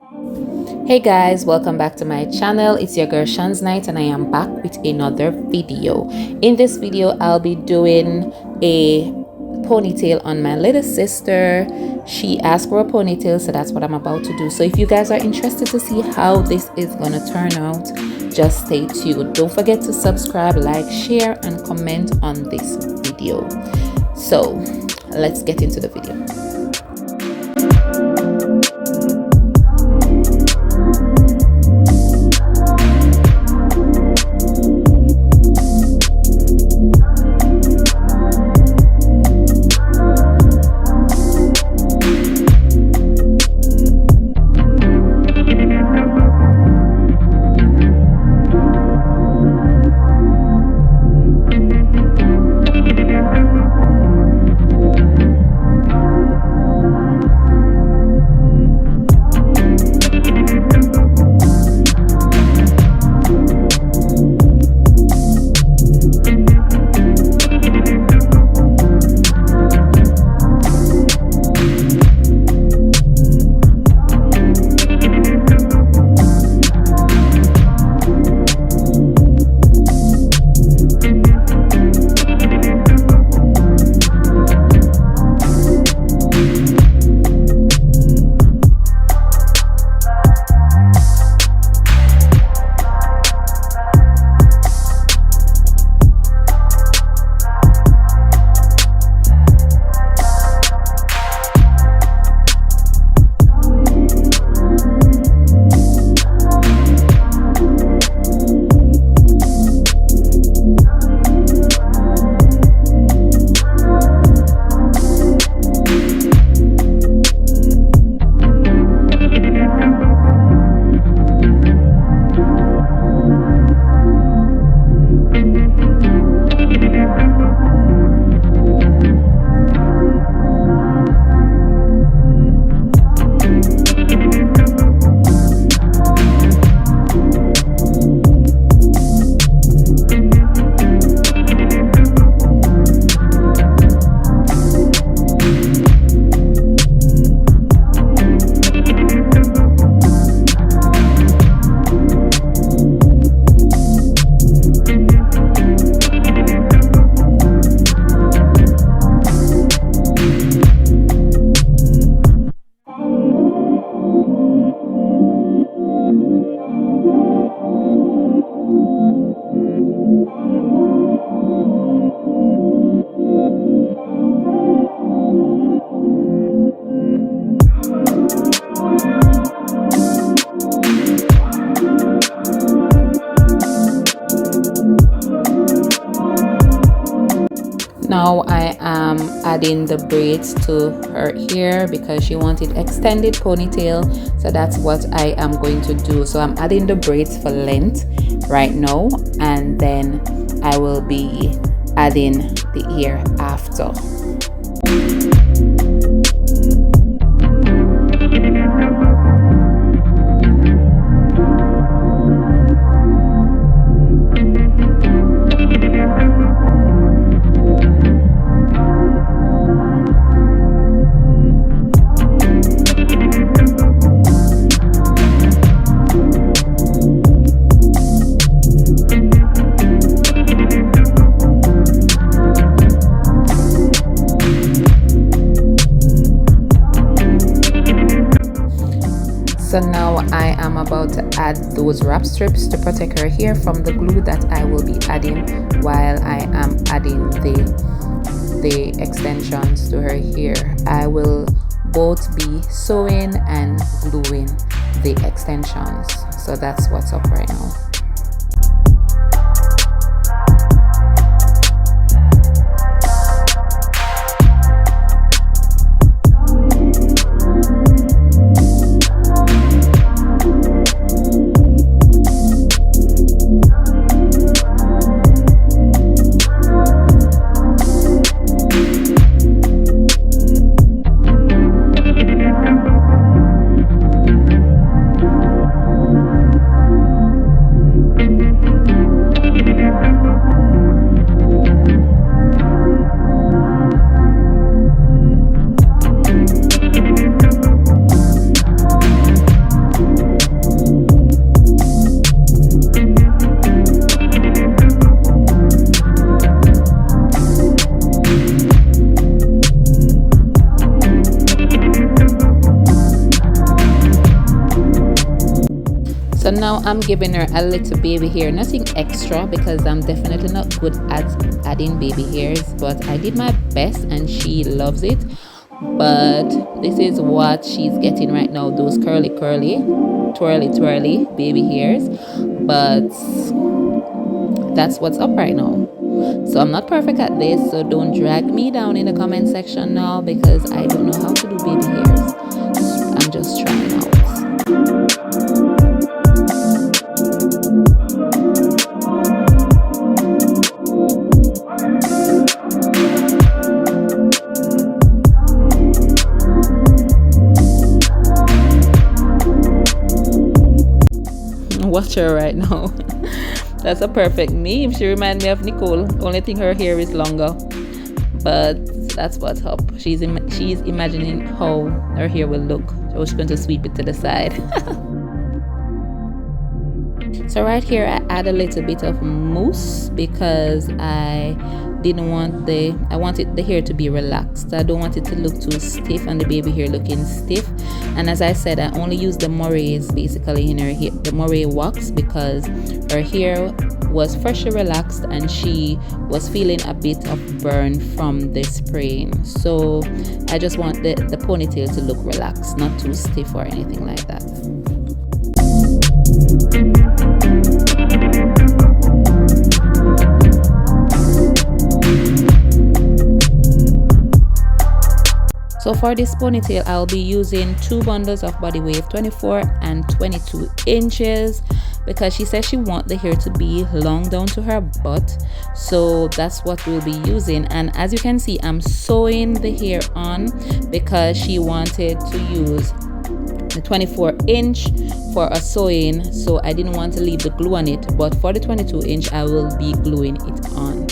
Hey guys, welcome back to my channel. It's your girl Shan's Night and I am back with another video. In this video I'll be doing a ponytail on my little sister. She asked for a ponytail, so that's what I'm about to do. So if you guys are interested to see how this is gonna turn out, just stay tuned. Don't forget to subscribe, like, share and comment on this video. So let's get into the video. Now I am adding the braids to her hair because she wanted extended ponytail, so that's what I am going to do. So I'm adding the braids for length right now, and then I will be adding the ear after. So now I am about to add those wrap strips to protect her hair from the glue that I will be adding while I am adding the extensions to her hair. I will both be sewing and gluing the extensions. So that's what's up right now. So now I'm giving her a little baby hair, nothing extra because I'm definitely not good at adding baby hairs, but I did my best and she loves it. But this is what she's getting right now, those curly twirly baby hairs. But that's what's up right now. So I'm not perfect at this, so don't drag me down in the comment section now because I don't know how to do baby hairs. I'm just trying out. Watch her right now. That's a perfect meme. She reminds me of Nicole. Only thing her hair is longer, but that's what's up. She's imagining how her hair will look. So she's going to sweep it to the side. So right here I add a little bit of mousse because I wanted the hair to be relaxed. I don't want it to look too stiff and the baby hair looking stiff. And as I said, I only use the morays basically in her hair, the moray wax, because her hair was freshly relaxed and she was feeling a bit of burn from the spraying. So I just want the ponytail to look relaxed, not too stiff or anything like that. So for this ponytail, I'll be using 2 bundles of body wave, 24 and 22 inches, because she says she wants the hair to be long down to her butt. So that's what we'll be using. And as you can see, I'm sewing the hair on because she wanted to use the 24 inch for a sewing, so I didn't want to leave the glue on it, but for the 22 inch I will be gluing it on.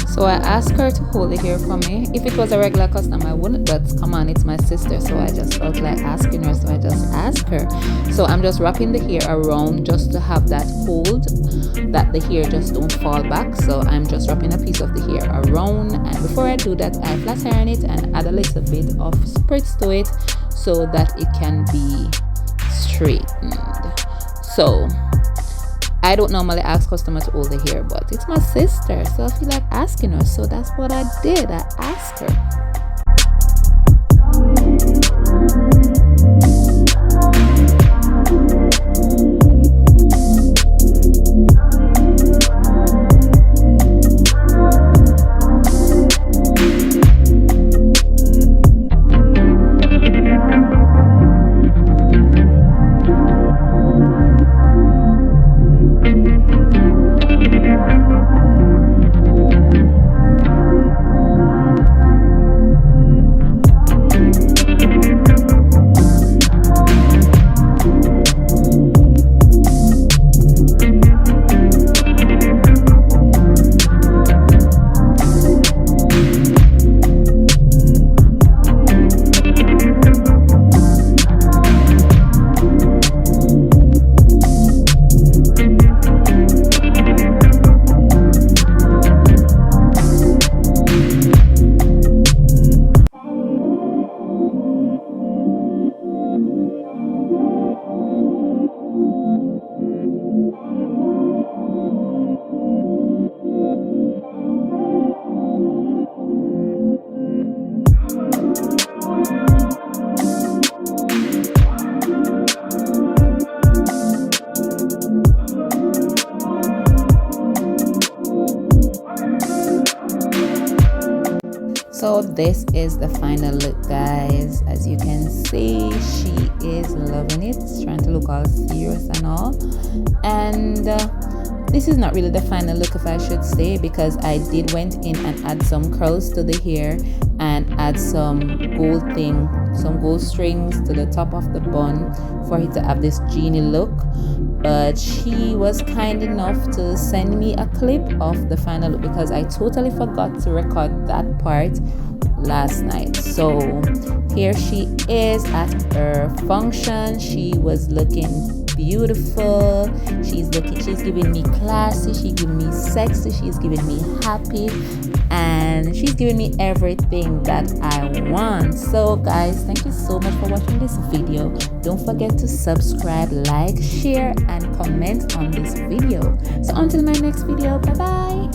So I asked her to hold the hair for me. If it was a regular customer, I wouldn't, but come on, it's my sister, so I just felt like asking her, so I just asked her. So I'm just wrapping the hair around just to have that hold, that the hair just don't fall back. So I'm just wrapping a piece of the hair around, and before I do that, I flat iron it and add a little bit of spritz to it so that it can be straightened. So I don't normally ask customers to hold the hair, but it's my sister, so I feel like asking her. So that's what I did. I asked her. So this is the final look, guys. As you can see, she is loving it. She's trying to look all serious and all. And this is not really the final look, if I should say, because I did went in and add some curls to the hair and add some gold strings to the top of the bun for it to have this genie look. But she was kind enough to send me a clip of the final look because I totally forgot to record that part last night. So here she is at her function. She was looking beautiful. She's giving me classy, she's giving me sexy, she's giving me happy, and she's giving me everything that I want. So guys, thank you so much for watching this video. Don't forget to subscribe, like, share, and comment on this video. So until my next video, bye bye.